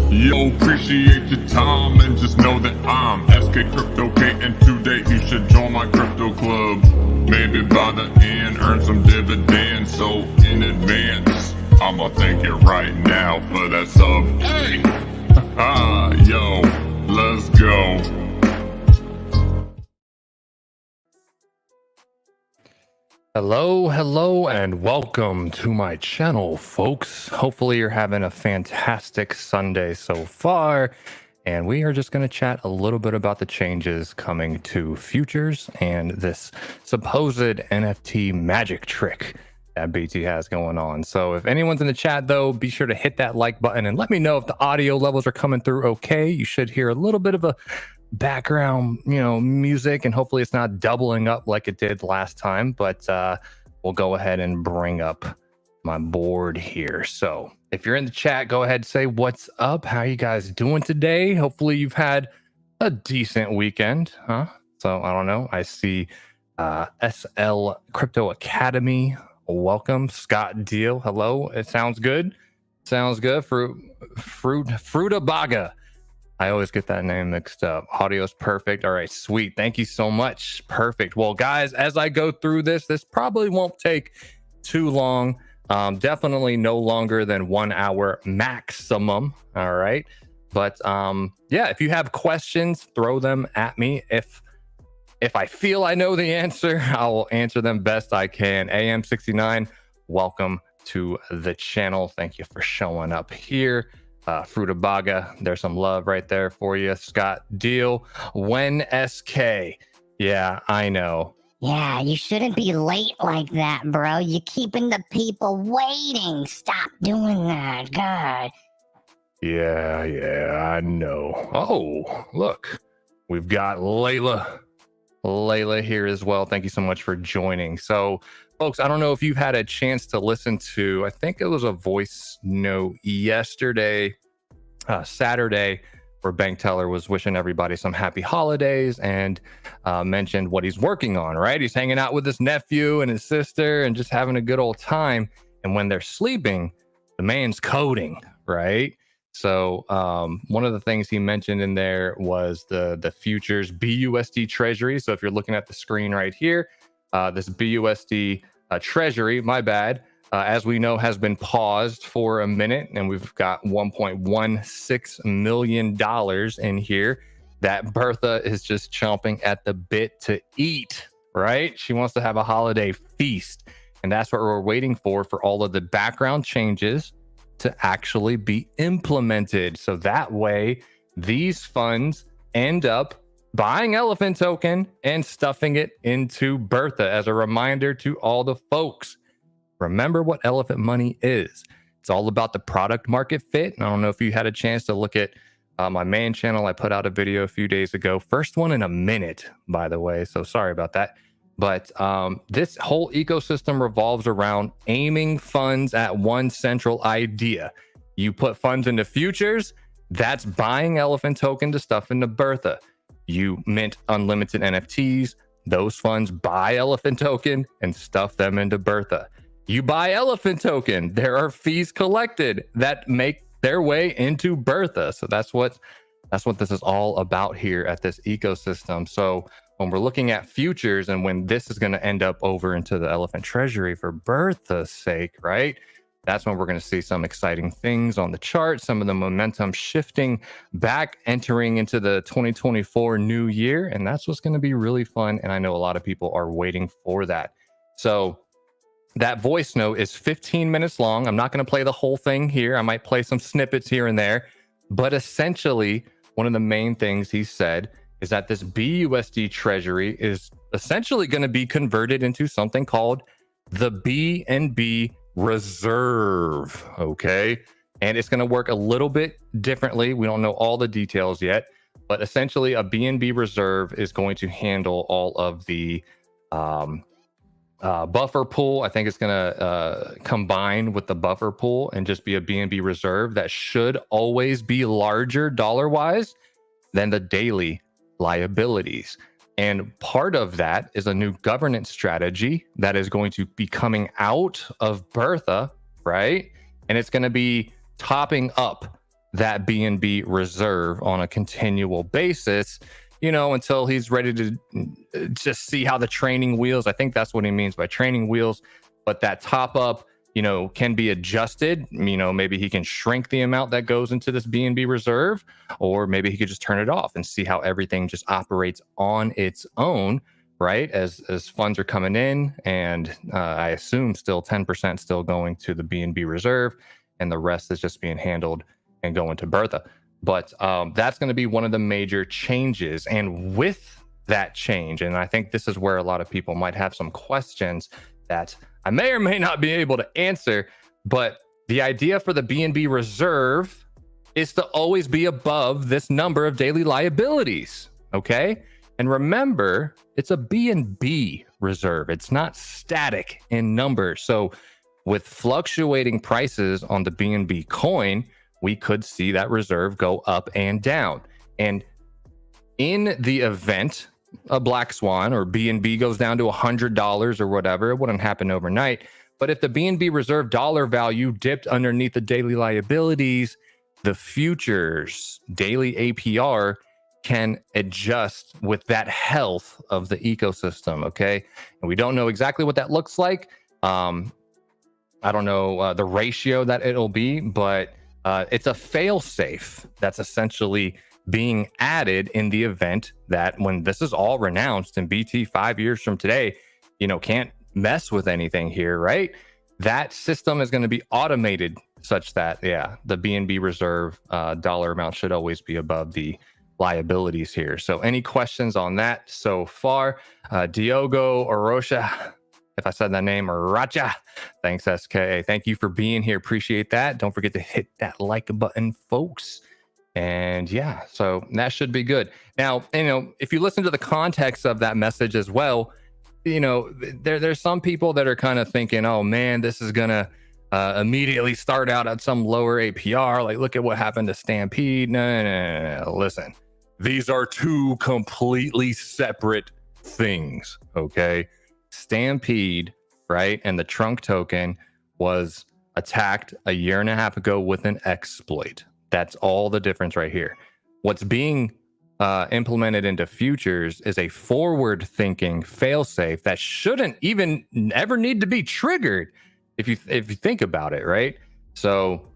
Yo, appreciate your time and just know that I'm SK Crypto K, and today you should join my crypto club. Maybe by the end earn some dividends, so in advance I'ma thank you right now for that sub. Hey! Yo, let's go. Hello, and welcome to my channel, folks. Hopefully you're having a fantastic Sunday so far, and we are just going to chat a little bit about the changes coming to futures and this supposed NFT magic trick that BT has going on. So if anyone's in the chat, though, be sure to hit that like button and let me know if the audio levels are coming through okay. You should hear a little bit of a background music, and hopefully it's not doubling up like it did last time, but we'll go ahead and bring up my board here. So if you're in the chat, go ahead, say what's up. How you guys doing today? Hopefully you've had a decent weekend, huh? So I don't know, I see SL Crypto Academy, welcome. Scott Deal, hello. It sounds good. Fruitabaga, I always get that name mixed up. Audio's perfect. All right, sweet. Thank you so much. Perfect. Well, guys, as I go through this probably won't take too long. Definitely no longer than 1 hour maximum. All right. But yeah, if you have questions, throw them at me. If I feel I know the answer, I'll answer them best I can. AM69, welcome to the channel. Thank you for showing up here. Fruitabaga, there's some love right there for you. Scott Deal, when SK. Yeah, I know. Yeah, you shouldn't be late like that, bro. You're keeping the people waiting. Stop doing that, God. Yeah, I know. Oh, look, we've got Layla here as well. Thank you so much for joining. So, folks, I don't know if you've had a chance to listen to, I think it was a voice note yesterday, Saturday, where Bankteller was wishing everybody some happy holidays and mentioned what he's working on, right? He's hanging out with his nephew and his sister and just having a good old time. And when they're sleeping, the man's coding, right? So one of the things he mentioned in there was the futures BUSD treasury. So if you're looking at the screen right here, this BUSD treasury, my bad, as we know, has been paused for a minute, and we've got $1.16 million in here that Bertha is just chomping at the bit to eat, right? She wants to have a holiday feast, and that's what we're waiting for all of the background changes to actually be implemented. So that way, these funds end up buying Elephant token and stuffing it into Bertha. As a reminder to all the folks, remember what Elephant money is. It's all about the product market fit. And I don't know if you had a chance to look at my main channel. I put out a video a few days ago. First one in a minute, by the way. So sorry about that. But this whole ecosystem revolves around aiming funds at one central idea. You put funds into futures, that's buying Elephant token to stuff into Bertha. You mint unlimited NFTs, those funds buy Elephant token and stuff them into Bertha. You buy Elephant token, there are fees collected that make their way into Bertha. So that's what this is all about here at this ecosystem. So when we're looking at futures and when this is going to end up over into the Elephant treasury for Bertha's sake, right? That's when we're going to see some exciting things on the chart, some of the momentum shifting back, entering into the 2024 new year. And that's what's going to be really fun. And I know a lot of people are waiting for that. So that voice note is 15 minutes long. I'm not going to play the whole thing here. I might play some snippets here and there. But essentially, one of the main things he said is that this BUSD treasury is essentially going to be converted into something called the BNB Reserve. Okay. And it's going to work a little bit differently. We don't know all the details yet. But essentially, a BNB Reserve is going to handle all of the buffer pool. I think it's going to combine with the buffer pool and just be a BNB Reserve that should always be larger dollar wise than the daily liabilities. And part of that is a new governance strategy that is going to be coming out of Bertha, right? And it's going to be topping up that BNB reserve on a continual basis, until he's ready to just see how the training wheels, I think that's what he means by training wheels, but that top up, can be adjusted. Maybe he can shrink the amount that goes into this BNB reserve, or maybe he could just turn it off and see how everything just operates on its own, right? As funds are coming in, and I assume still 10% still going to the BNB reserve, and the rest is just being handled and going to Bertha. But that's going to be one of the major changes. And with that change, and I think this is where a lot of people might have some questions that I may or may not be able to answer, but the idea for the BNB reserve is to always be above this number of daily liabilities, okay? And remember, it's a BNB reserve. It's not static in numbers. So with fluctuating prices on the BNB coin, we could see that reserve go up and down. And in the event a black swan or BNB goes down to $100 or whatever, it wouldn't happen overnight. But if the BNB reserve dollar value dipped underneath the daily liabilities, the futures daily APR can adjust with that health of the ecosystem. Okay. And we don't know exactly what that looks like. I don't know the ratio that it'll be, but it's a fail safe that's essentially being added in the event that when this is all renounced and BT 5 years from today, can't mess with anything here, right? That system is going to be automated such that, the BNB reserve dollar amount should always be above the liabilities here. So any questions on that so far? Diogo Orocha, if I said that name, Racha, thanks SK. Thank you for being here. Appreciate that. Don't forget to hit that like button, folks. And so that should be good. Now, if you listen to the context of that message as well, there's some people that are kind of thinking, oh man, this is going to immediately start out at some lower APR. Like, look at what happened to Stampede. No. Listen, these are two completely separate things. Okay. Stampede, right? And the trunk token was attacked a year and a half ago with an exploit. That's all the difference right here. What's being implemented into futures is a forward-thinking failsafe that shouldn't even ever need to be triggered if you think about it, right? So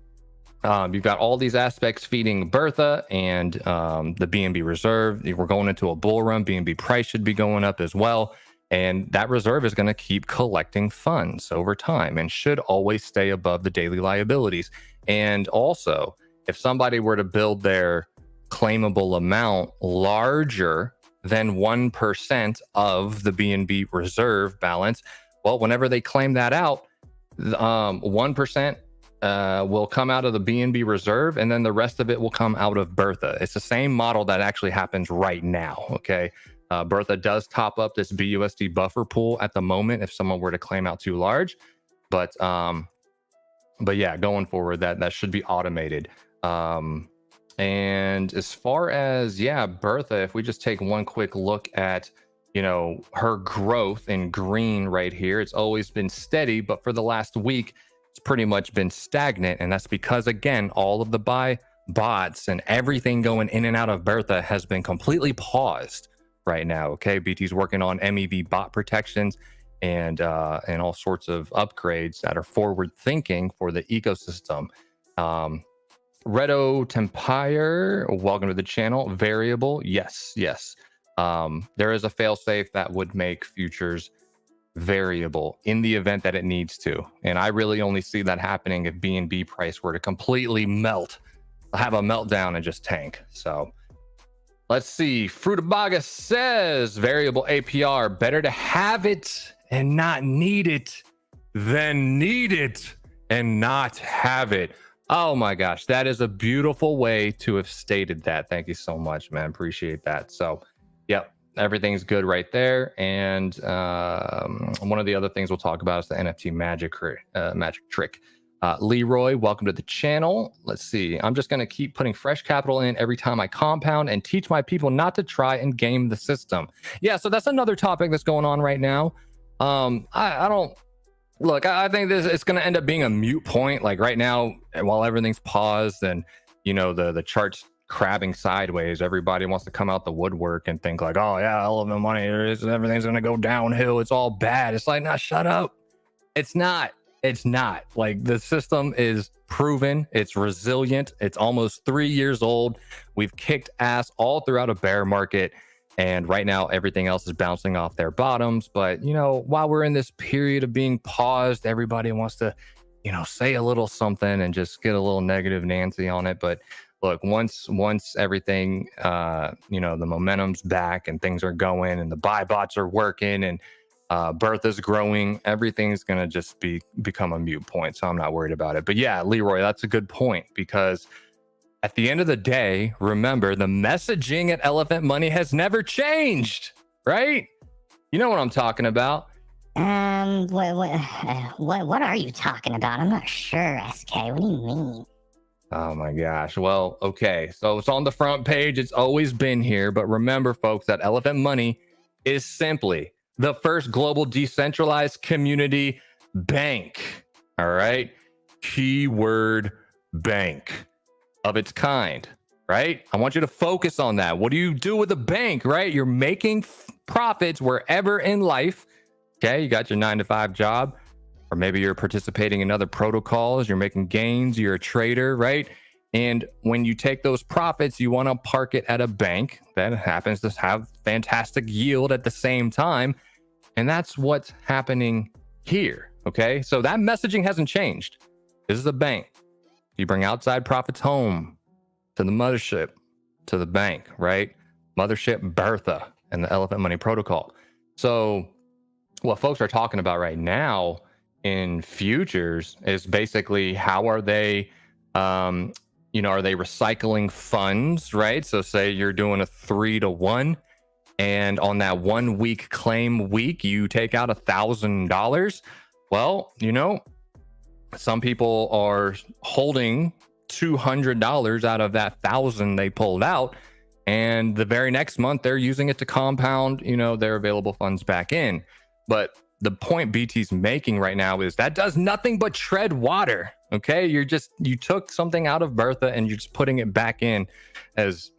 you've got all these aspects feeding Bertha and the BNB reserve. We're going into a bull run. BNB price should be going up as well. And that reserve is going to keep collecting funds over time and should always stay above the daily liabilities. And also, if somebody were to build their claimable amount larger than 1% of the BNB reserve balance, well, whenever they claim that out, 1% will come out of the BNB reserve, and then the rest of it will come out of Bertha. It's the same model that actually happens right now. Okay. Bertha does top up this BUSD buffer pool at the moment if someone were to claim out too large, but yeah, going forward, that should be automated. And as far as Bertha, if we just take one quick look at her growth in green right here, it's always been steady, but for the last week it's pretty much been stagnant, and that's because, again, all of the buy bots and everything going in and out of Bertha has been completely paused right now. Okay, BT's working on MEV bot protections and all sorts of upgrades that are forward thinking for the ecosystem. Redo Tempire, welcome to the channel. Variable, yes. There is a failsafe that would make futures variable in the event that it needs to, and I really only see that happening if BNB price were to completely have a meltdown and just tank. So let's see. Frutabaga says variable APR, better to have it and not need it than need it and not have it. Oh my gosh, that is a beautiful way to have stated that. Thank you so much, man. Appreciate that. So, yep, everything's good right there. And one of the other things we'll talk about is the NFT magic trick. Leroy, welcome to the channel. Let's see. I'm just going to keep putting fresh capital in every time I compound and teach my people not to try and game the system. Yeah, so that's another topic that's going on right now. I don't... Look, I think it's going to end up being a moot point. Like right now, while everything's paused and the charts crabbing sideways, everybody wants to come out the woodwork and think like, oh yeah, elephant money, everything's gonna go downhill, it's all bad. It's like, nah, shut up. It's not. Like, the system is proven, it's resilient, it's almost 3 years old. We've kicked ass all throughout a bear market, and right now everything else is bouncing off their bottoms. But while we're in this period of being paused, everybody wants to say a little something and just get a little negative Nancy on it. But look, once everything, the momentum's back and things are going and the buy bots are working and Bertha's growing, everything's going to just become a moot point. So I'm not worried about it. But yeah, Leroy, that's a good point, because at the end of the day, remember, the messaging at Elephant Money has never changed, right? You know what I'm talking about. What are you talking about? I'm not sure, SK. What do you mean? Oh my gosh. Well, okay. So it's on the front page. It's always been here. But remember, folks, that Elephant Money is simply the first global decentralized community bank. All right. Keyword bank of its kind, right? I want you to focus on that. What do you do with a bank, right? You're making profits wherever in life. Okay. You got your 9-to-5 job. Or maybe you're participating in other protocols, you're making gains, you're a trader, right? And when you take those profits, you want to park it at a bank that happens to have fantastic yield at the same time. And that's what's happening here, okay? So that messaging hasn't changed. This is a bank. You bring outside profits home to the mothership, to the bank, right? Mothership Bertha and the Elephant Money Protocol. So what folks are talking about right now in futures is basically how are they are they recycling funds, right? So say you're doing a 3-to-1, and on that 1 week claim week you take out $1,000. Well, some people are holding $200 out of that 1,000 they pulled out, and the very next month they're using it to compound their available funds back in. But the point BT's making right now is that does nothing but tread water. Okay. You took something out of Bertha and you're just putting it back in as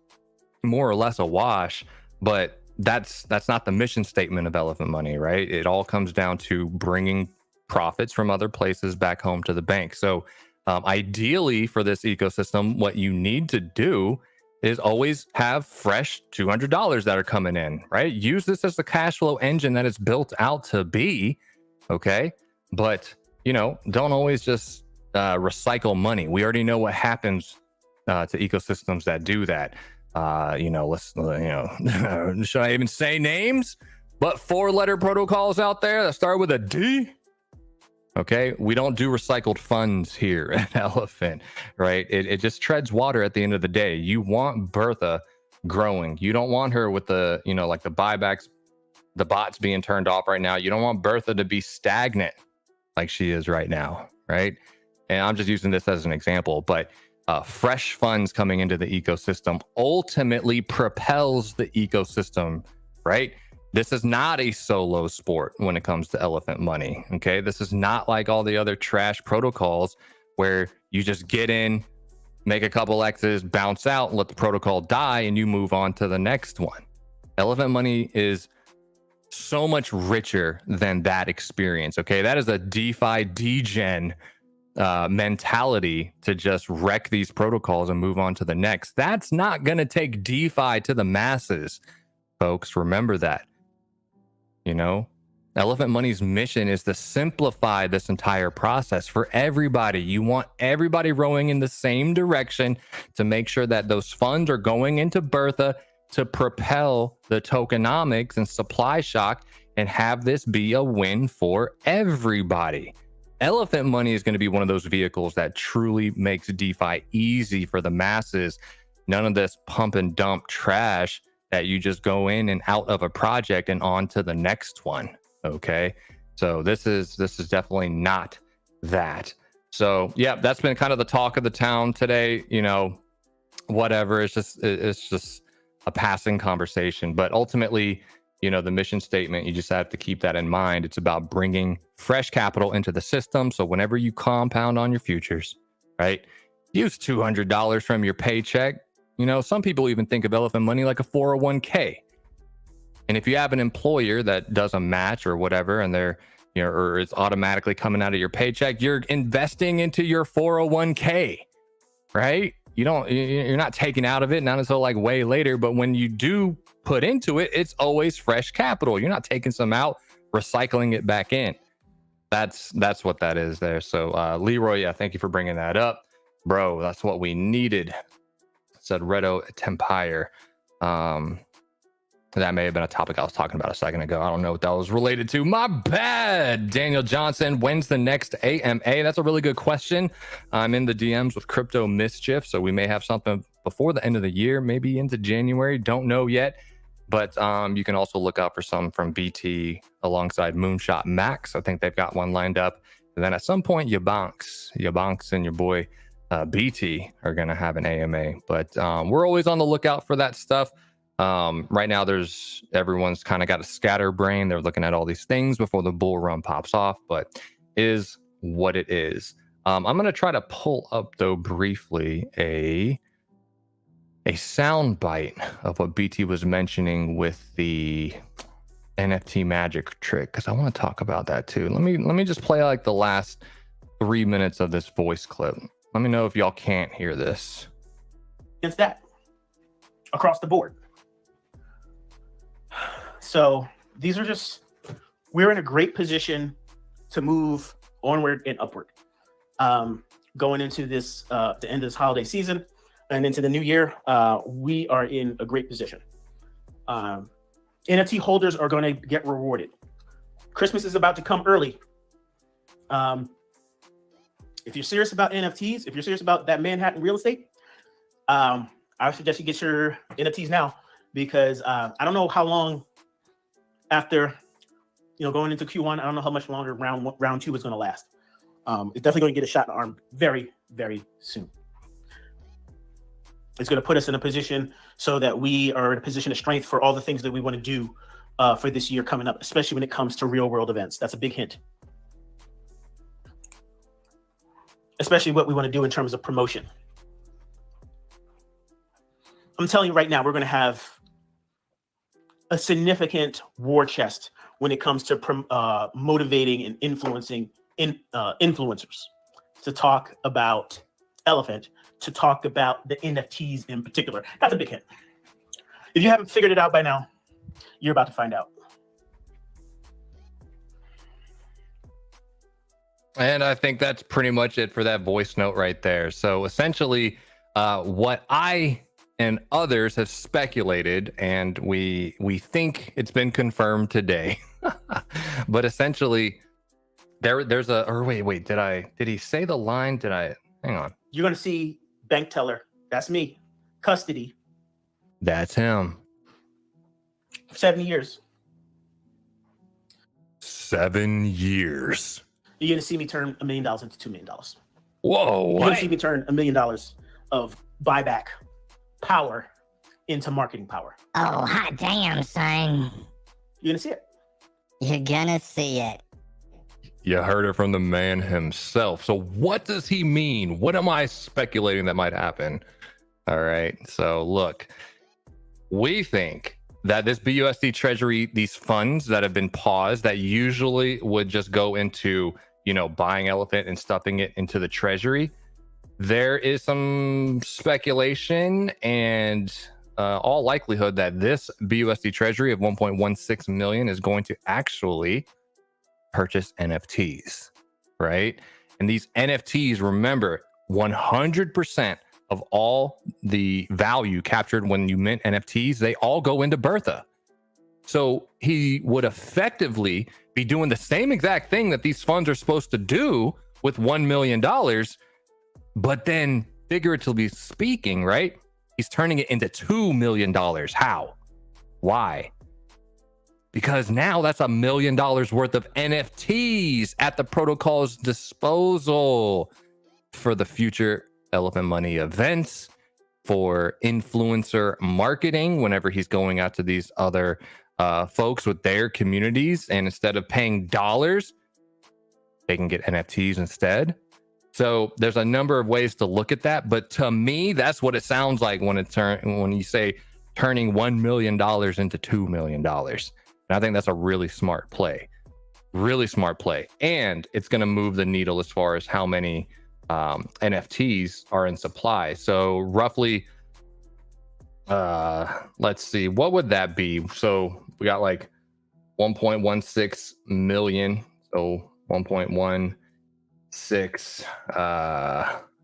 more or less a wash. But that's not the mission statement of Elephant Money, right? It all comes down to bringing profits from other places back home to the bank. So ideally for this ecosystem, what you need to do is always have fresh $200 that are coming in, right? Use this as the cash flow engine that it's built out to be, okay? But, don't always just recycle money. We already know what happens to ecosystems that do that. Should I even say names? But 4-letter protocols out there that start with a D. Okay, we don't do recycled funds here at Elephant, right? It just treads water at the end of the day. You want Bertha growing. You don't want her with the, like the buybacks, the bots being turned off right now. You don't want Bertha to be stagnant like she is right now, right? And I'm just using this as an example, but fresh funds coming into the ecosystem ultimately propels the ecosystem, right? This is not a solo sport when it comes to Elephant Money, okay? This is not like all the other trash protocols where you just get in, make a couple X's, bounce out, and let the protocol die, and you move on to the next one. Elephant Money is so much richer than that experience, okay? That is a DeFi degen mentality to just wreck these protocols and move on to the next. That's not going to take DeFi to the masses, folks. Remember that. Elephant Money's mission is to simplify this entire process for everybody. You want everybody rowing in the same direction to make sure that those funds are going into Bertha to propel the tokenomics and supply shock and have this be a win for everybody. Elephant Money is going to be one of those vehicles that truly makes DeFi easy for the masses. None of this pump and dump trash that you just go in and out of a project and on to the next one. Okay. So this is definitely not that. So yeah, that's been kind of the talk of the town today. Whatever. It's just a passing conversation, but ultimately, the mission statement, you just have to keep that in mind. It's about bringing fresh capital into the system. So whenever you compound on your futures, right, use $200 from your paycheck. You know, some people even think of elephant money like a 401k. And if you have an employer that does a match or whatever, and they're, you know, or it's automatically coming out of your paycheck, you're investing into your 401k, right? You're not taking out of it, not until like way later. But when you do put into it, it's always fresh capital. You're not taking some out, recycling it back in. That's what that is there. So Leroy, yeah, thank you for bringing that up, bro. That's what we needed. Said Redo Tempire. That may have been a topic I was talking about a second ago. I don't know what that was related to. My bad. Daniel Johnson, when's the next AMA? That's a really good question. I'm in the DMs with Crypto Mischief, so we may have something before the end of the year, maybe into January. Don't know yet. But you can also look out for some from BT alongside Moonshot Max. I think they've got one lined up. And then at some point, your banks and your boy BT are going to have an AMA. But we're always on the lookout for that stuff. Right now, everyone's kind of got a scatterbrain. They're looking at all these things before the bull run pops off, but is what it is. I'm going to try to pull up, though, briefly a sound bite of what BT was mentioning with the NFT magic trick, because I want to talk about that too. Let me just play like the last 3 minutes of this voice clip. Let me know if y'all can't hear this. Against that across the board. So these are we're in a great position to move onward and upward. Going into this, the end of this holiday season and into the new year, we are in a great position. NFT holders are going to get rewarded. Christmas is about to come early. If you're serious about NFTs, if you're serious about that Manhattan real estate, I suggest you get your NFTs now, because I don't know how long after, going into Q1, I don't know how much longer round two is going to last. It's definitely going to get a shot in the arm very, very soon. It's going to put us in a position so that we are in a position of strength for all the things that we want to do for this year coming up, especially when it comes to real world events. That's a big hint. Especially what we want to do in terms of promotion. I'm telling you right now, we're going to have a significant war chest when it comes to motivating and influencing influencers to talk about Elephant, to talk about the NFTs in particular. That's a big hit. If you haven't figured it out by now, you're about to find out. And I think that's pretty much it for that voice note right there. So essentially, what I and others have speculated, and we think it's been confirmed today. But essentially, there's a, or wait, did he say the line? Hang on. You're going to see Bankteller. That's me. Custody. That's him. 7 years. 7 years. You're going to see me turn $1 million into $2 million. Whoa. You're going to see me turn $1 million of buyback power into marketing power. Oh, hot damn, son. You're going to see it. You're gonna see it. You heard it from the man himself. So what does he mean? What am I speculating that might happen? All right. So look, we think that this BUSD treasury, these funds that have been paused, that usually would just go into, buying Elephant and stuffing it into the treasury. There is some speculation and all likelihood that this BUSD treasury of 1.16 million is going to actually purchase NFTs, right? And these NFTs, remember, 100% of all the value captured when you mint NFTs, they all go into Bertha. So he would effectively be doing the same exact thing that these funds are supposed to do with $1 million, but then figuratively speaking, right? He's turning it into $2 million. How? Why? Because now that's $1 million worth of NFTs at the protocol's disposal for the future Elephant Money events, for influencer marketing whenever he's going out to these other folks with their communities. And instead of paying dollars, they can get NFTs instead. So there's a number of ways to look at that, but to me, that's what it sounds like when you say turning $1 million into $2 million. And I think that's a really smart play. Really smart play. And it's going to move the needle as far as how many NFTs are in supply. So roughly, let's see, what would that be? So we got like 1.16 million. So 1.16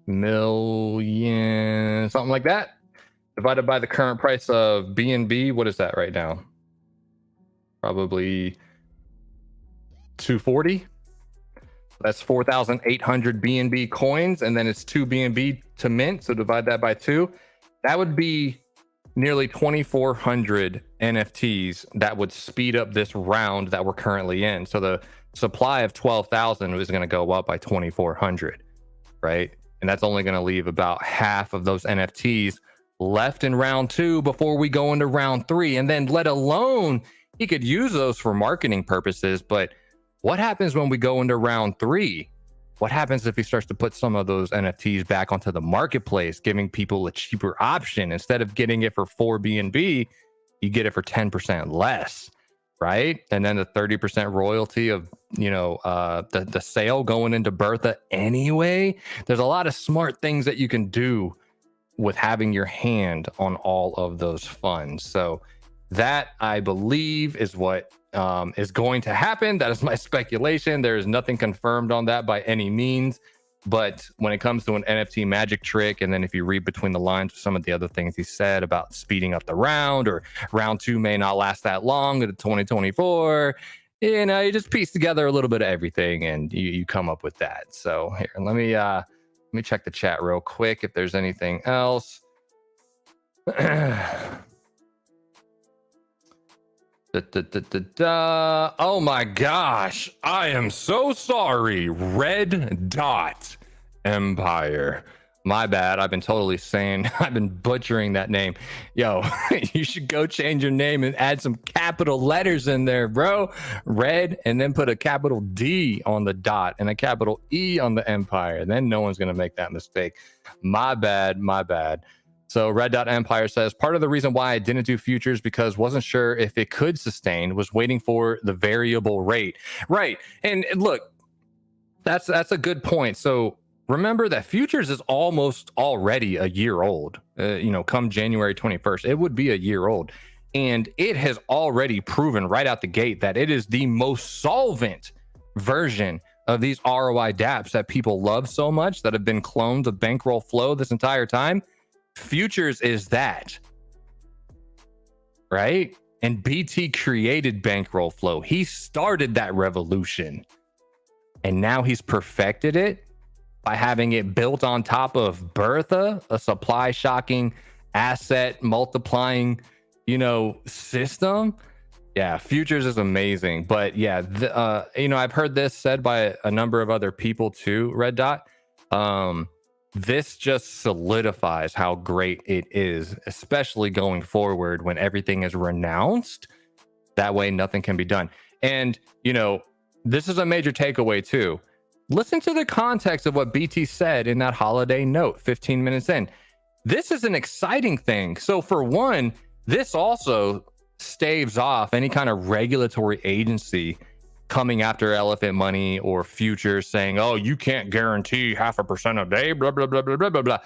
million, something like that, divided by the current price of BNB. What is that right now? Probably 240. That's 4,800 BNB coins, and then it's 2 BNB to mint. So divide that by 2. That would be nearly 2,400 NFTs that would speed up this round that we're currently in. So the supply of 12,000 is going to go up by 2,400, right? And that's only going to leave about half of those NFTs left in round 2 before we go into round 3. And then let alone, he could use those for marketing purposes. But what happens when we go into round 3? What happens if he starts to put some of those NFTs back onto the marketplace, giving people a cheaper option? Instead of getting it for 4 BNB, you get it for 10% less, right? And then the 30% royalty of, the sale going into Bertha anyway. There's a lot of smart things that you can do with having your hand on all of those funds. So that, I believe, is what is going to happen. That is my speculation. There is nothing confirmed on that by any means. But when it comes to an NFT magic trick, and then if you read between the lines of some of the other things he said about speeding up the round, or round 2 may not last that long into 2024, you just piece together a little bit of everything and you come up with that. So here, let me check the chat real quick if there's anything else. Oh my gosh, I am so sorry. Red Dot Empire. My bad. I've been butchering that name. Yo, you should go change your name and add some capital letters in there, bro. Red, and then put a capital D on the dot and a capital E on the empire. Then no one's going to make that mistake. My bad. So Red Dot Empire says, part of the reason why I didn't do futures because wasn't sure if it could sustain, was waiting for the variable rate. Right. And look, that's a good point. So remember that futures is almost already a year old. Come January 21st, it would be a year old. And it has already proven right out the gate that it is the most solvent version of these ROI dApps that people love so much, that have been cloned of bankroll flow this entire time. Futures is that, right? And BT created bankroll flow. He started that revolution, and now he's perfected it by having it built on top of Bertha, a supply shocking asset multiplying, system. Yeah, futures is amazing. But yeah, I've heard this said by a number of other people too, Red Dot. This just solidifies how great it is, especially going forward when everything is renounced. That way, nothing can be done. And, this is a major takeaway too. Listen to the context of what BT said in that holiday note 15 minutes in. This is an exciting thing. So for one, this also staves off any kind of regulatory agency coming after elephant money or futures saying, oh, you can't guarantee 0.5% a day, blah, blah, blah, blah, blah, blah, blah.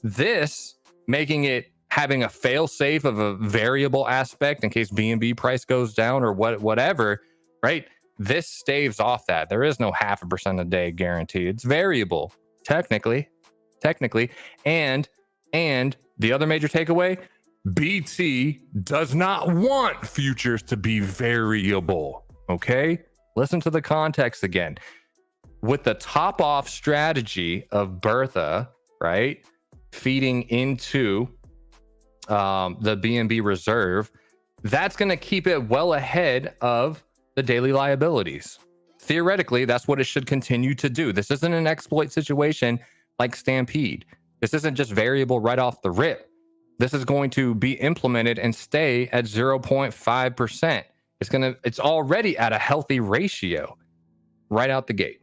This making it having a fail safe of a variable aspect in case BNB price goes down or whatever, right? This staves off that. There is no 0.5% a day guarantee. It's variable, technically. And the other major takeaway, BT does not want futures to be variable. Okay? Listen to the context again. With the TopOff strategy of Bertha, right, feeding into the BNB Reserve, that's going to keep it well ahead of the daily liabilities. Theoretically, that's what it should continue to do. This isn't an exploit situation like Stampede. This isn't just variable right off the rip. This is going to be implemented and stay at 0.5%. It's already at a healthy ratio right out the gate.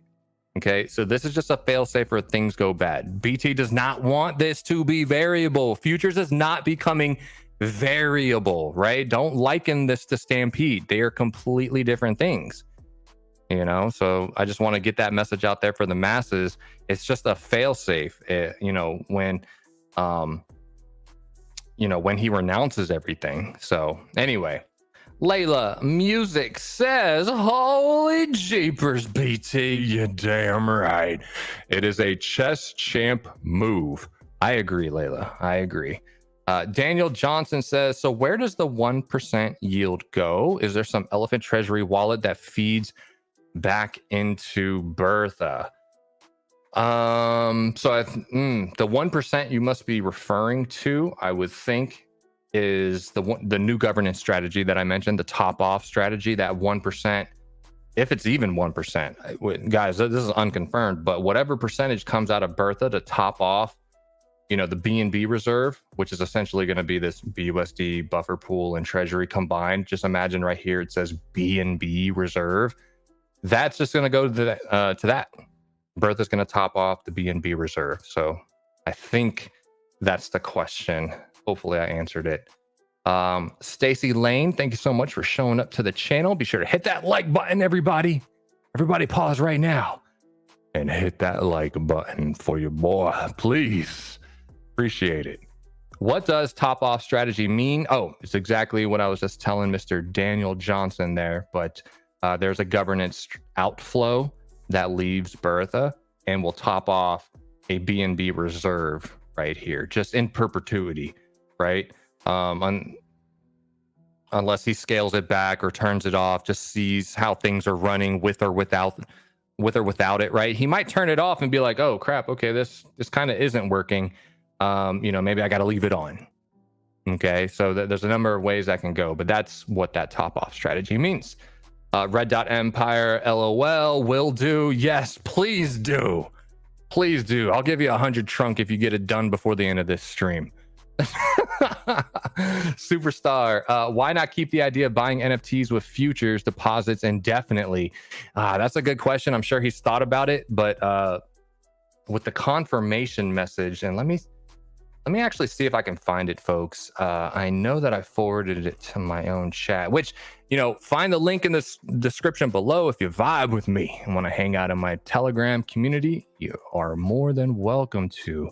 Okay, so this is just a fail-safe where things go bad. BT does not want this to be variable. Futures is not becoming variable, right? Don't liken this to Stampede. They are completely different things, you know? So I just want to get that message out there for the masses. It's just a fail-safe, when he renounces everything. So anyway, Layla Music says, holy jeepers, BT, you damn right. It is a chess champ move. I agree, Layla. I agree. Daniel Johnson says, so where does the 1% yield go? Is there some elephant treasury wallet that feeds back into Bertha? The 1% you must be referring to, I would think, is the new governance strategy that I mentioned, the TopOff strategy. That 1%, if it's even 1%, guys, this is unconfirmed, but whatever percentage comes out of Bertha to top off, the BNB Reserve, which is essentially going to be this BUSD buffer pool and treasury combined. Just imagine right here it says BNB Reserve. That's just going to go to that. Bertha's going to top off the BNB Reserve. So I think that's the question. Hopefully I answered it. Stacy Lane, thank you so much for showing up to the channel. Be sure to hit that like button, everybody. Everybody pause right now and hit that like button for your boy, please. Appreciate it. What does top off strategy mean? Oh, it's exactly what I was just telling Mr. Daniel Johnson there, but there's a governance outflow that leaves Bertha and will top off a BNB Reserve right here, just in perpetuity. Right? Unless he scales it back or turns it off, just sees how things are running with or without it, right? He might turn it off and be like, oh crap, okay, this kind of isn't working. Maybe I got to leave it on. Okay, so there's a number of ways that can go, but that's what that top off strategy means. Red Dot Empire, LOL, will do. Yes, please do. Please do. I'll give you 100 trunk if you get it done before the end of this stream. Superstar, why not keep the idea of buying NFTs with futures deposits indefinitely? That's a good question. I'm sure he's thought about it, but with the confirmation message, and let me actually see if I can find it, folks. I know that I forwarded it to my own chat, which, find the link in the description below if you vibe with me and want to hang out in my Telegram community. You are more than welcome to.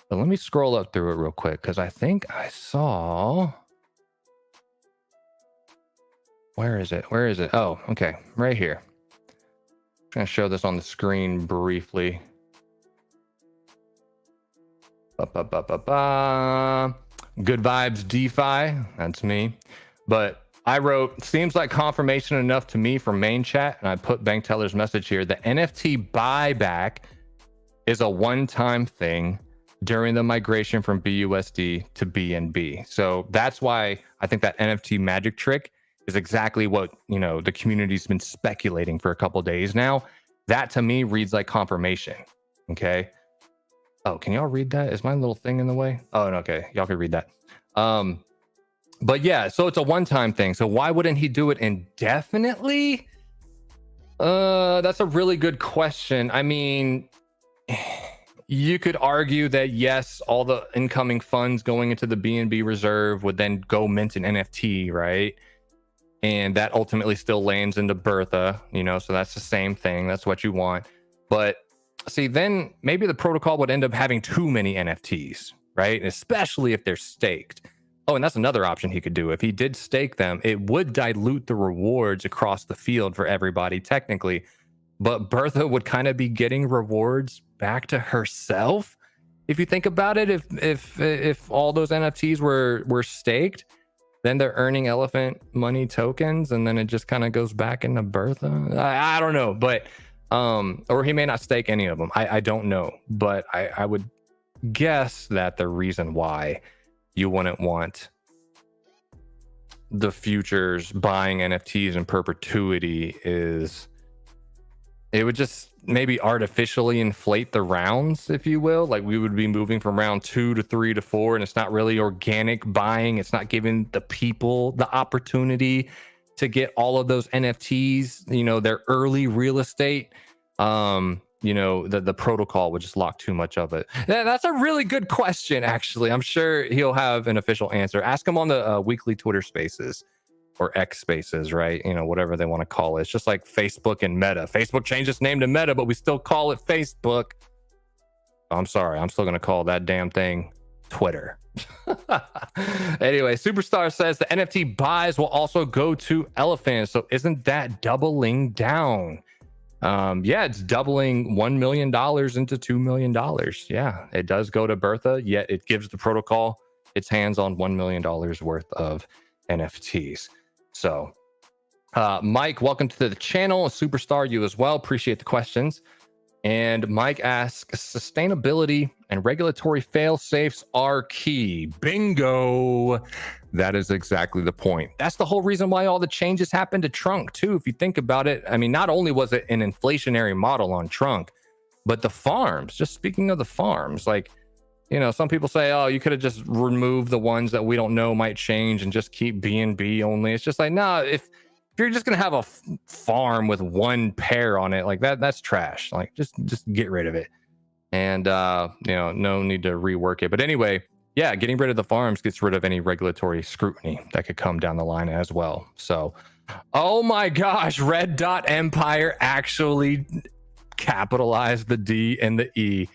But let me scroll up through it real quick, because I think I saw... Where is it? Oh, okay. Right here. I'm going to show this on the screen briefly. Good vibes DeFi. That's me. But I wrote, seems like confirmation enough to me from main chat, and I put Bankteller's message here. The NFT buyback is a one-time thing during the migration from BUSD to BNB. So that's why I think that NFT magic trick is exactly what, the community's been speculating for a couple days now. That to me reads like confirmation. Okay. Oh, can y'all read that? Is my little thing in the way? Oh, okay. Y'all can read that. But yeah, so it's a one-time thing. So why wouldn't he do it indefinitely? That's a really good question. I mean, you could argue that yes, all the incoming funds going into the BNB Reserve would then go mint an NFT, right? And that ultimately still lands into Bertha, so that's the same thing. That's what you want. But see, then maybe the protocol would end up having too many NFTs, right? Especially if they're staked. Oh, and that's another option he could do. If he did stake them, it would dilute the rewards across the field for everybody technically. But Bertha would kind of be getting rewards back to herself. If you think about it, if all those NFTs were staked, then they're earning elephant money tokens, and then it just kind of goes back into Bertha. I don't know, but or he may not stake any of them. I don't know, but I would guess that the reason why you wouldn't want the futures buying NFTs in perpetuity is it would just maybe artificially inflate the rounds, if you will. Like we would be moving from round 2 to 3 to 4, and it's not really organic buying. It's not giving the people the opportunity to get all of those NFTs, their early real estate. you know, the protocol would just lock too much of it? That's a really good question, actually. I'm sure he'll have an official answer. Ask him on the weekly Twitter Spaces or X Spaces, right? You know, whatever they want to call it. It's just like Facebook and Meta. Facebook changed its name to Meta, but we still call it Facebook. I'm sorry, I'm still gonna call that damn thing Twitter. Anyway, Superstar says the NFT buys will also go to Elephant. So isn't that doubling down? Yeah, it's doubling $1 million into $2 million. Yeah, it does go to Bertha, yet it gives the protocol its hands on $1 million worth of NFTs. So, Mike, welcome to the channel. Superstar, you as well. Appreciate the questions. And Mike asks, sustainability and regulatory fail-safes are key. Bingo. That is exactly the point. That's the whole reason why all the changes happened to Trunk, too. If you think about it, I mean, not only was it an inflationary model on Trunk, but the farms, just speaking of the farms, like, you know, some people say, oh, you could have just removed the ones that we don't know might change and just keep BNB only. It's just like, nah, if you're just gonna have a farm with one pair on it, like that's trash. Like just get rid of it. And you know, no need to rework it. But anyway, yeah, getting rid of the farms gets rid of any regulatory scrutiny that could come down the line as well. So, oh my gosh, Red Dot Empire actually capitalized the D and the E.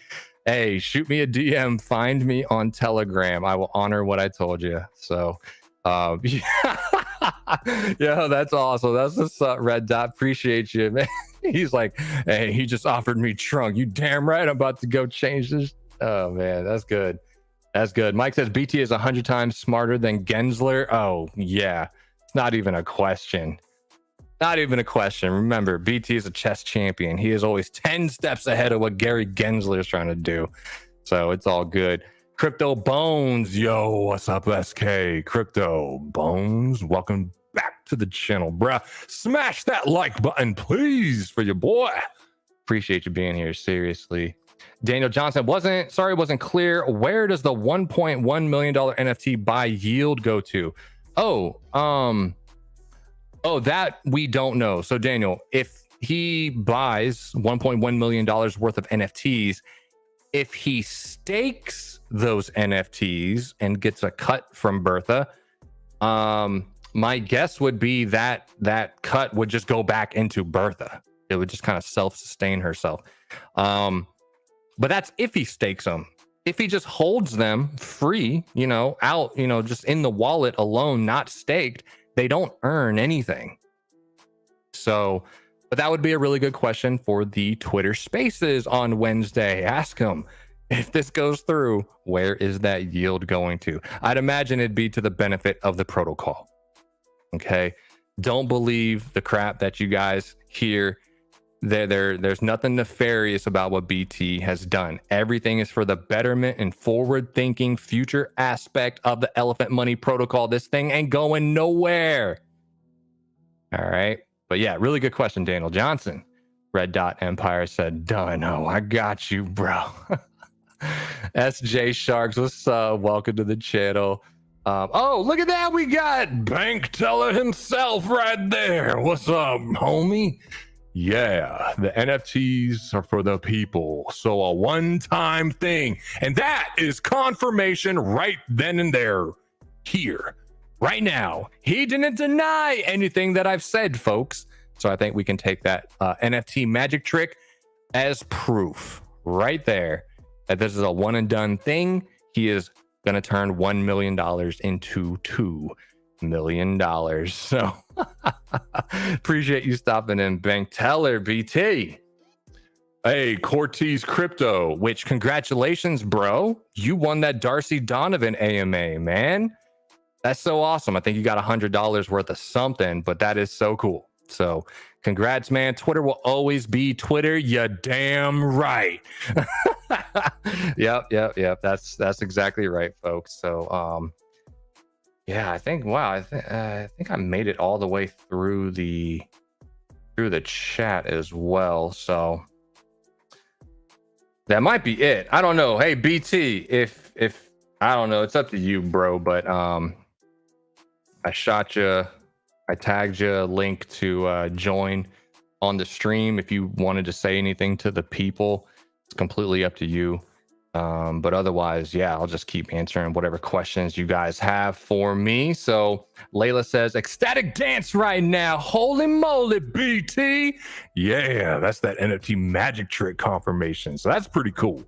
Hey, shoot me a DM, find me on Telegram. I will honor what I told you. So yeah, that's awesome. That's just Red Dot. Appreciate you, man. He's like, hey, he just offered me Trunk. You damn right, I'm about to go change this. Oh man, that's good. That's good. Mike says BT is 100 times smarter than Gensler. Oh yeah, it's not even a question. Not even a question. Remember, BT is a chess champion. He is always 10 steps ahead of what Gary Gensler is trying to do. So it's all good. Crypto Bones, yo, what's up, SK? Crypto Bones, welcome back to the channel, bruh. Smash that like button, please, for your boy. Appreciate you being here, seriously. Daniel Johnson, wasn't clear. Where does the $1.1 million NFT buy yield go to? Oh, that we don't know. So Daniel, if he buys $1.1 million worth of NFTs, if he stakes those NFTs and gets a cut from Bertha, my guess would be that that cut would just go back into Bertha. It would just kind of self-sustain herself. But that's if he stakes them. If he just holds them free, you know, out, you know, just in the wallet alone, not staked, they don't earn anything. So, but that would be a really good question for the Twitter Spaces on Wednesday. Ask him, if this goes through, where is that yield going to? I'd imagine it'd be to the benefit of the protocol. Okay. Don't believe the crap that you guys hear. There's nothing nefarious about what BT has done. Everything is for the betterment and forward-thinking future aspect of the Elephant Money Protocol. This thing ain't going nowhere. All right. But yeah, really good question, Daniel Johnson. Red Dot Empire said, done. Oh, I got you, bro. SJ Sharks, what's up? Welcome to the channel. Oh, look at that. We got Bankteller himself right there. What's up, homie? Yeah, the NFTs are for the people. So a one-time thing. And that is confirmation right then and there. Here, right now. He didn't deny anything that I've said, folks. So I think we can take that NFT magic trick as proof right there that this is a one and done thing. He is going to turn $1 million into $2 million. So appreciate you stopping in, Bankteller BT. Hey, Cortez Crypto, which congratulations, bro. You won that Darcy Donovan AMA, man. That's so awesome. I think you got $100 worth of something, but that is so cool. So congrats, man. Twitter will always be Twitter. You damn right. Yep. That's exactly right, folks. So, yeah, I think, wow, I think I made it all the way through the chat as well. So that might be it. I don't know. Hey, BT, if I don't know, it's up to you, bro. But I shot you, I tagged you a link to join on the stream. If you wanted to say anything to the people, it's completely up to you. But otherwise, yeah, I'll just keep answering whatever questions you guys have for me. So Layla says, ecstatic dance right now. Holy moly, BT. Yeah, that's that NFT magic trick confirmation. So that's pretty cool.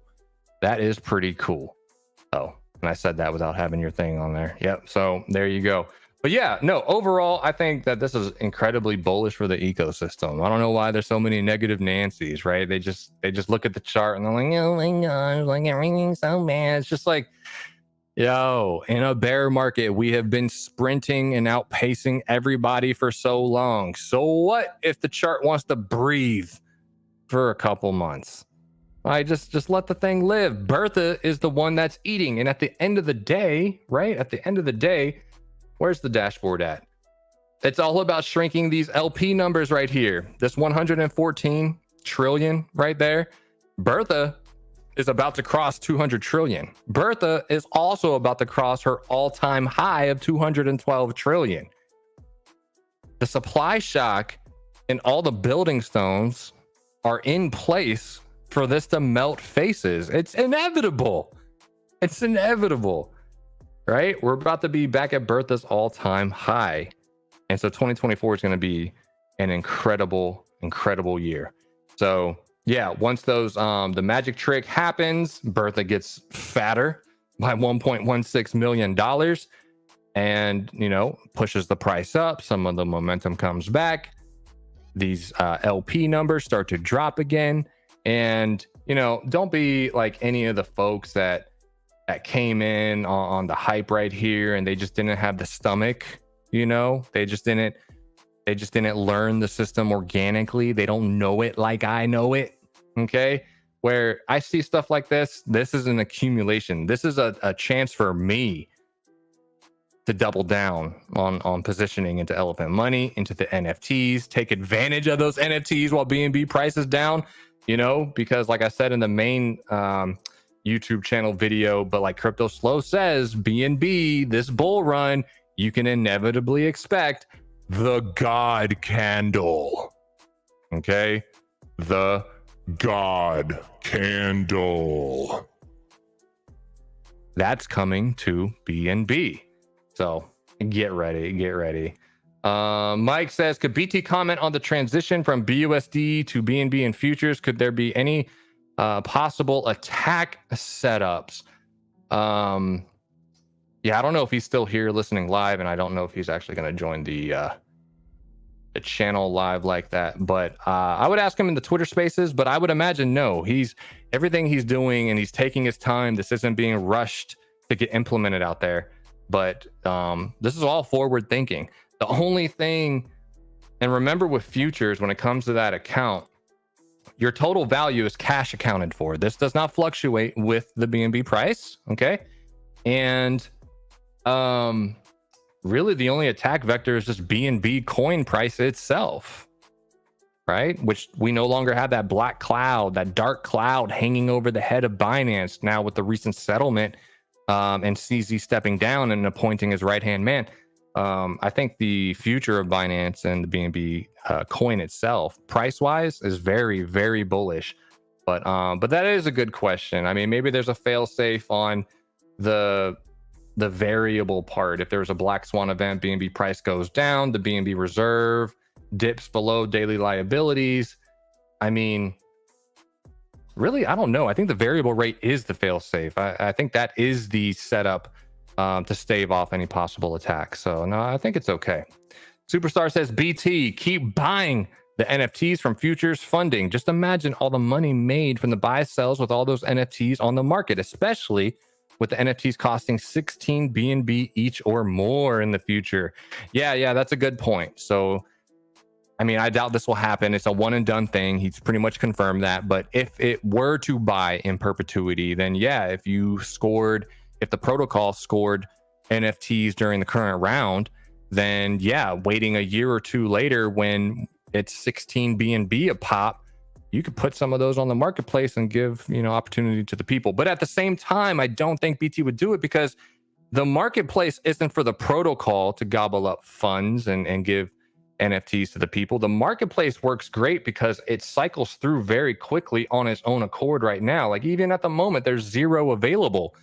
That is pretty cool. Oh, and I said that without having your thing on there. Yep. So there you go. But yeah, no, overall, I think that this is incredibly bullish for the ecosystem. I don't know why there's so many negative Nancy's, right? They just look at the chart and they're like, oh my God, like everything's so bad. It's just like, yo, in a bear market, we have been sprinting and outpacing everybody for so long. So what if the chart wants to breathe for a couple months? I just let the thing live. Bertha is the one that's eating. And at the end of the day, right? At the end of the day, where's the dashboard at? It's all about shrinking these LP numbers right here. This 114 trillion right there. Bertha is about to cross 200 trillion. Bertha is also about to cross her all-time high of 212 trillion. The supply shock and all the building stones are in place for this to melt faces. It's inevitable. It's inevitable. Right? We're about to be back at Bertha's all-time high. And so 2024 is going to be an incredible, incredible year. So yeah, once those, the magic trick happens, Bertha gets fatter by $1.16 million and, you know, pushes the price up. Some of the momentum comes back. These LP numbers start to drop again. And, you know, don't be like any of the folks that came in on the hype right here and they just didn't have the stomach, you know, they just didn't learn the system organically. They don't know it like I know it. Okay. Where I see stuff like this is an accumulation. This is a chance for me to double down on positioning into elephant money, into the NFTs, take advantage of those NFTs while BNB price is down, you know, because like I said in the main, YouTube channel video, but like Crypto Slow says, BNB, this bull run, you can inevitably expect the God candle. Okay? The God candle. That's coming to BNB. So get ready, get ready. Mike says, could BT comment on the transition from BUSD to BNB in futures? Could there be any possible attack setups? Yeah, I don't know if he's still here listening live, and I don't know if he's actually going to join the channel live like that. But I would ask him in the Twitter Spaces. But I would imagine no. Everything he's doing, and he's taking his time. This isn't being rushed to get implemented out there. But this is all forward thinking. The only thing, and remember with futures, when it comes to that account, your total value is cash accounted for. This does not fluctuate with the BNB price. Okay. And really the only attack vector is just BNB coin price itself, right? Which we no longer have that black cloud, that dark cloud hanging over the head of Binance now with the recent settlement and CZ stepping down and appointing his right-hand man. I think the future of Binance and the BNB coin itself, price-wise, is very, very bullish. But that is a good question. I mean, maybe there's a fail-safe on the variable part. If there's a black swan event, BNB price goes down, the BNB Reserve dips below daily liabilities. I mean, really, I don't know. I think the variable rate is the fail-safe. I think that is the setup to stave off any possible attack. So no, I think it's okay. Superstar says, BT, keep buying the NFTs from futures funding. Just imagine all the money made from the buy sells with all those NFTs on the market, especially with the NFTs costing 16 BNB each or more in the future. Yeah, that's a good point. So, I mean, I doubt this will happen. It's a one and done thing. He's pretty much confirmed that. But if it were to buy in perpetuity, then yeah, if the protocol scored NFTs during the current round, then yeah, waiting a year or two later when it's 16 BNB a pop, you could put some of those on the marketplace and give, opportunity to the people. But at the same time, I don't think BT would do it because the marketplace isn't for the protocol to gobble up funds and give, NFTs to the people. The marketplace works great because it cycles through very quickly on its own accord right now. Like even at the moment, there's 0 available.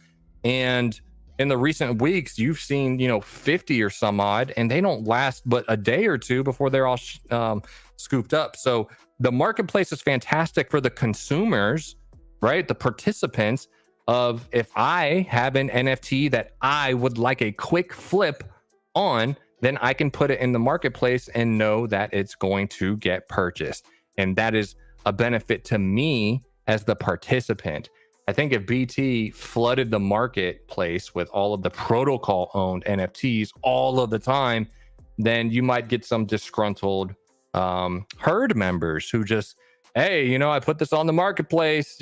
And in the recent weeks, you've seen, 50 or some odd, and they don't last but a day or two before they're all scooped up. So the marketplace is fantastic for the consumers, right? The participants of, if I have an NFT that I would like a quick flip on, then I can put it in the marketplace and know that it's going to get purchased. And that is a benefit to me as the participant. I think if BT flooded the marketplace with all of the protocol owned NFTs all of the time, then you might get some disgruntled herd members who just, hey, I put this on the marketplace,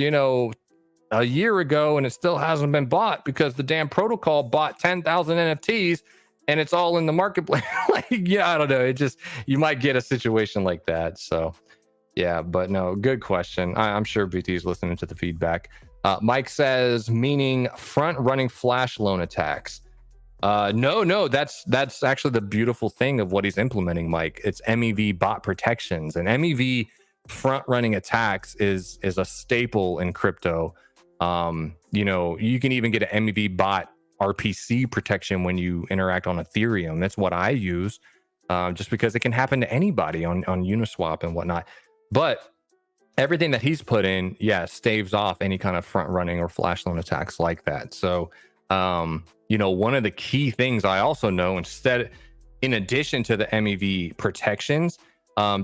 a year ago and it still hasn't been bought because the damn protocol bought 10,000 NFTs and it's all in the marketplace. I don't know. You might get a situation like that. So yeah, but no, good question. I'm sure BT is listening to the feedback. Mike says, meaning front running flash loan attacks. No, that's actually the beautiful thing of what he's implementing, Mike. It's MEV bot protections, and MEV front running attacks is a staple in crypto. You can even get an MEV bot RPC protection when you interact on Ethereum. That's what I use, just because it can happen to anybody on Uniswap and whatnot. But everything that he's put in, staves off any kind of front running or flash loan attacks like that. So, one of the key things I also know, in addition to the MEV protections,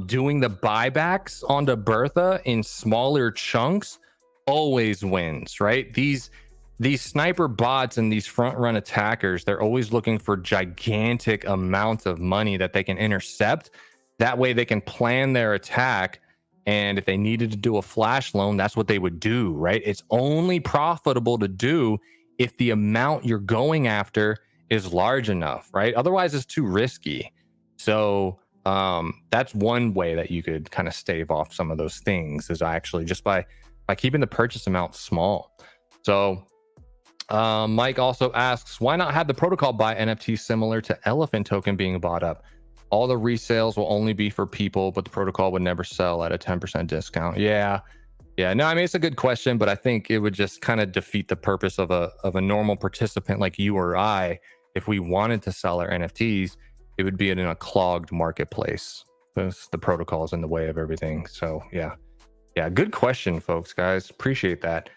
doing the buybacks onto Bertha in smaller chunks always wins, right? These sniper bots and these front run attackers, they're always looking for gigantic amounts of money that they can intercept. That way they can plan their attack. And if they needed to do a flash loan, that's what they would do, right? It's only profitable to do if the amount you're going after is large enough, right? Otherwise, it's too risky. So that's one way that you could kind of stave off some of those things, is actually just by keeping the purchase amount small. So Mike also asks, why not have the protocol buy NFT similar to Elephant token being bought up? All the resales will only be for people, but the protocol would never sell at a 10% discount. Yeah. No, I mean, it's a good question, but I think it would just kind of defeat the purpose of a normal participant like you or I. If we wanted to sell our NFTs, it would be in a clogged marketplace because the protocol is in the way of everything. So yeah, good question, folks, guys. Appreciate that.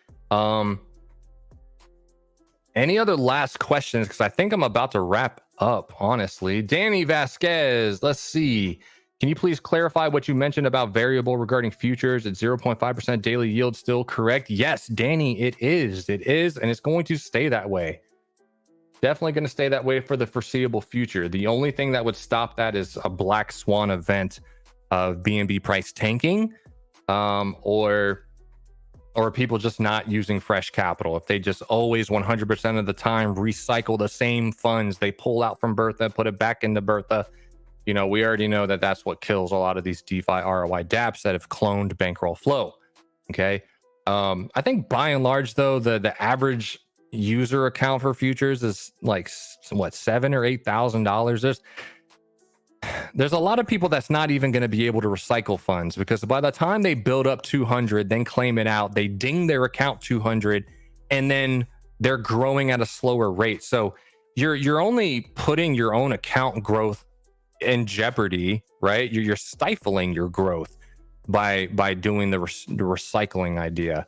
Any other last questions? Because I think I'm about to wrap up, honestly. Danny Vasquez, let's see. Can you please clarify what you mentioned about variable regarding futures at 0.5% daily yield still correct? Yes, Danny, it is. And it's going to stay that way. Definitely going to stay that way for the foreseeable future. The only thing that would stop that is a black swan event of BNB price tanking, or people just not using fresh capital. If they just always 100% of the time recycle the same funds they pull out from Bertha, put it back into Bertha, we already know that that's what kills a lot of these DeFi ROI dApps that have cloned bankroll flow. Okay. I think by and large, though, the average user account for futures is like what, $7,000 or $8,000. There's a lot of people that's not even going to be able to recycle funds, because by the time they build up 200, then claim it out, they ding their account 200, and then they're growing at a slower rate. So you're only putting your own account growth in jeopardy, right? You're stifling your growth by doing the recycling idea.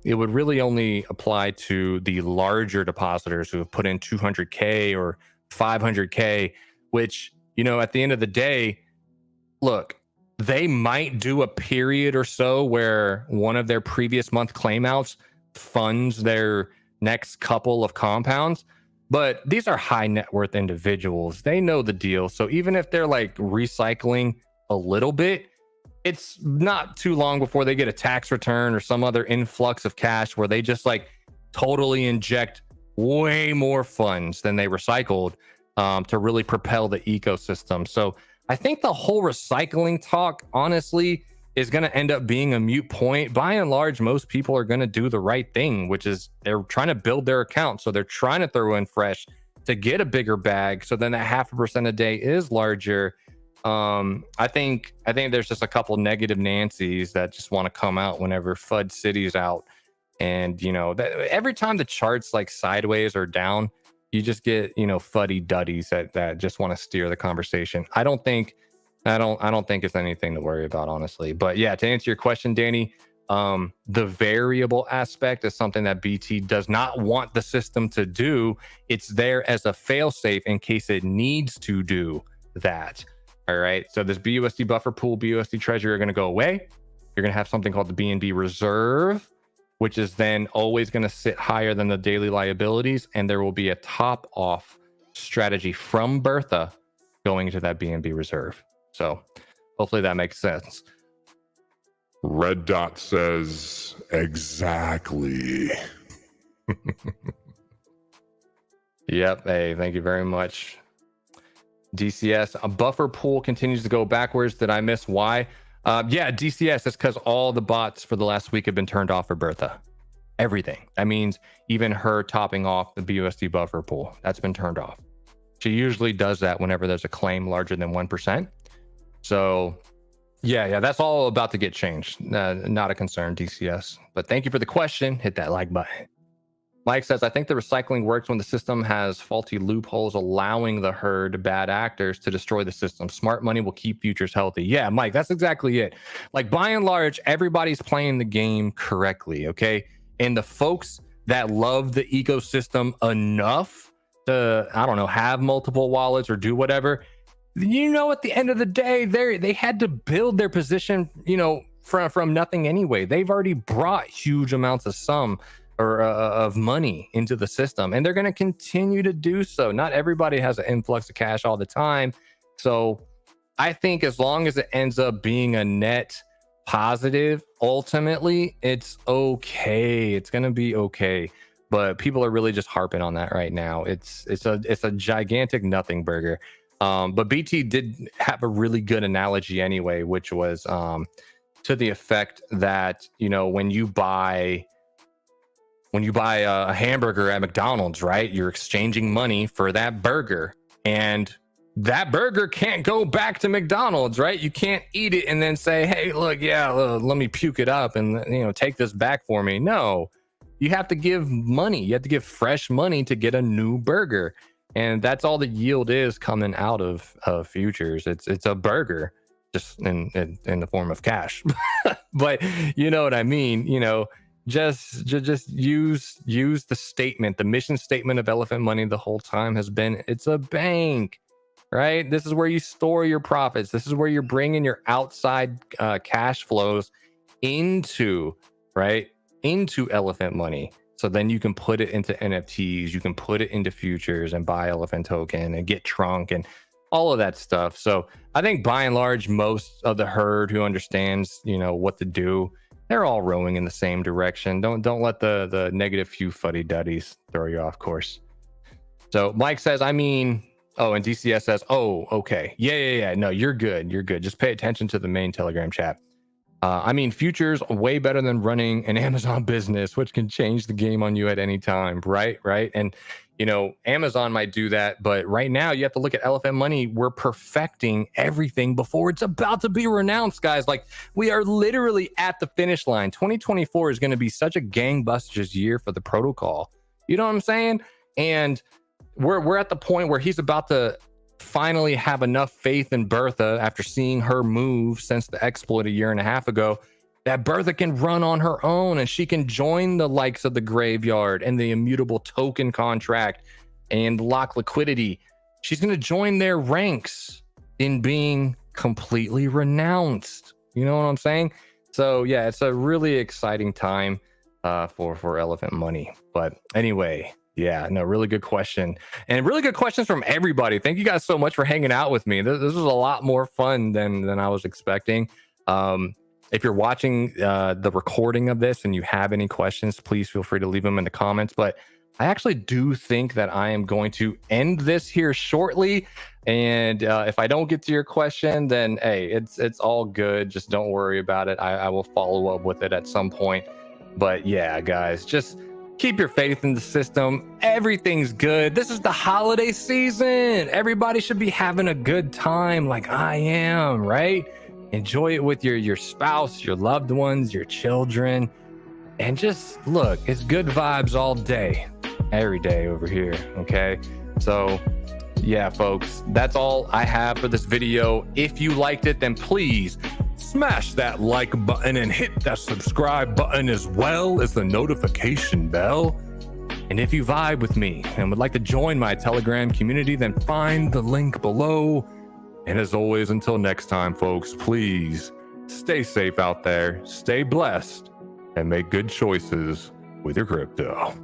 It would really only apply to the larger depositors who have put in 200K or 500K, which, at the end of the day, look, they might do a period or so where one of their previous month claimouts funds their next couple of compounds. But these are high net worth individuals. They know the deal. So even if they're like recycling a little bit, it's not too long before they get a tax return or some other influx of cash where they just like totally inject way more funds than they recycled to really propel the ecosystem. So I think the whole recycling talk, honestly, is going to end up being a moot point. By and large, most people are going to do the right thing, which is they're trying to build their account. So they're trying to throw in fresh to get a bigger bag. So then that 0.5% a day is larger. I think there's just a couple negative Nancy's that just want to come out whenever FUD City's out. And, you know, that every time the chart's like sideways or down, you just get, you know, fuddy duddies that just want to steer the conversation. I don't think it's anything to worry about, honestly. But yeah, to answer your question, Danny, the variable aspect is something that BT does not want the system to do. It's there as a failsafe in case it needs to do that. All right. So this BUSD buffer pool, BUSD treasury are going to go away. You're going to have something called the BNB Reserve, which is then always going to sit higher than the daily liabilities. And there will be a top-off strategy from Bertha going into that BNB Reserve. So hopefully that makes sense. Red Dot says, exactly. Yep. Hey, thank you very much. DCS, a buffer pool continues to go backwards. Did I miss why? Yeah, DCS, that's because all the bots for the last week have been turned off for Bertha. Everything. That means even her topping off the BUSD buffer pool, that's been turned off. She usually does that whenever there's a claim larger than 1%. So yeah, that's all about to get changed. Not a concern, DCS. But thank you for the question. Hit that like button. Mike says, I think the recycling works when the system has faulty loopholes allowing the herd bad actors to destroy the system. Smart money will keep futures healthy. Yeah, Mike, that's exactly it. Like, by and large, everybody's playing the game correctly, okay? And the folks that love the ecosystem enough to, I don't know, have multiple wallets or do whatever, you know, at the end of the day, they had to build their position, you know, from nothing anyway. They've already brought huge amounts of money into the system, and they're going to continue to do so. Not everybody has an influx of cash all the time. So I think as long as it ends up being a net positive, ultimately it's okay. It's going to be okay. But people are really just harping on that right now. It's a gigantic nothing burger. But BT did have a really good analogy anyway, which was to the effect that, you know, when you buy a hamburger at McDonald's, right? You're exchanging money for that burger, and that burger can't go back to McDonald's, right? You can't eat it and then say, hey, look, let me puke it up and, you know, take this back for me. No, you have to give money. You have to give fresh money to get a new burger. And that's all the yield is coming out of futures. It's a burger, just in the form of cash. But you know what I mean? You know, just use the statement. The mission statement of Elephant Money the whole time has been, it's a bank, right? This is where you store your profits. This is where you're bringing your outside cash flows into Elephant Money. So then you can put it into NFTs, you can put it into futures and buy Elephant token and get Trunk and all of that stuff. So I think by and large, most of the herd who understands, you know, what to do, they're all rowing in the same direction. Don't let the negative few fuddy duddies throw you off course. So Mike says, I mean, oh, and DCS says, oh, okay. Yeah. No, you're good. Just pay attention to the main Telegram chat. I mean, futures are way better than running an Amazon business, which can change the game on you at any time, right? And, you know, Amazon might do that, but right now you have to look at Elephant Money. We're perfecting everything before it's about to be renounced, guys. Like, we are literally at the finish line. 2024 is going to be such a gangbusters year for the protocol. You know what I'm saying? And we're at the point where he's about to finally have enough faith in Bertha after seeing her move since the exploit a year and a half ago, that Bertha can run on her own and she can join the likes of the graveyard and the immutable token contract and lock liquidity. She's going to join their ranks in being completely renounced. You know what I'm saying? So yeah, it's a really exciting time for Elephant Money. But anyway, yeah, no, really good question. And really good questions from everybody. Thank you guys so much for hanging out with me. This was a lot more fun than I was expecting. If you're watching the recording of this and you have any questions, please feel free to leave them in the comments. But I actually do think that I am going to end this here shortly. And if I don't get to your question, then hey, it's all good. Just don't worry about it. I will follow up with it at some point. But yeah, guys, just Keep your faith in the system. Everything's good. This is the holiday season. Everybody should be having a good time like I am, right? Enjoy it with your spouse, your loved ones, your children. And just look, it's good vibes all day, every day over here, okay? So yeah, folks, that's all I have for this video. If you liked it, then please smash that like button and hit that subscribe button as well as the notification bell. And if you vibe with me and would like to join my Telegram community, then find the link below. And as always, until next time, folks, please stay safe out there, stay blessed, and make good choices with your crypto.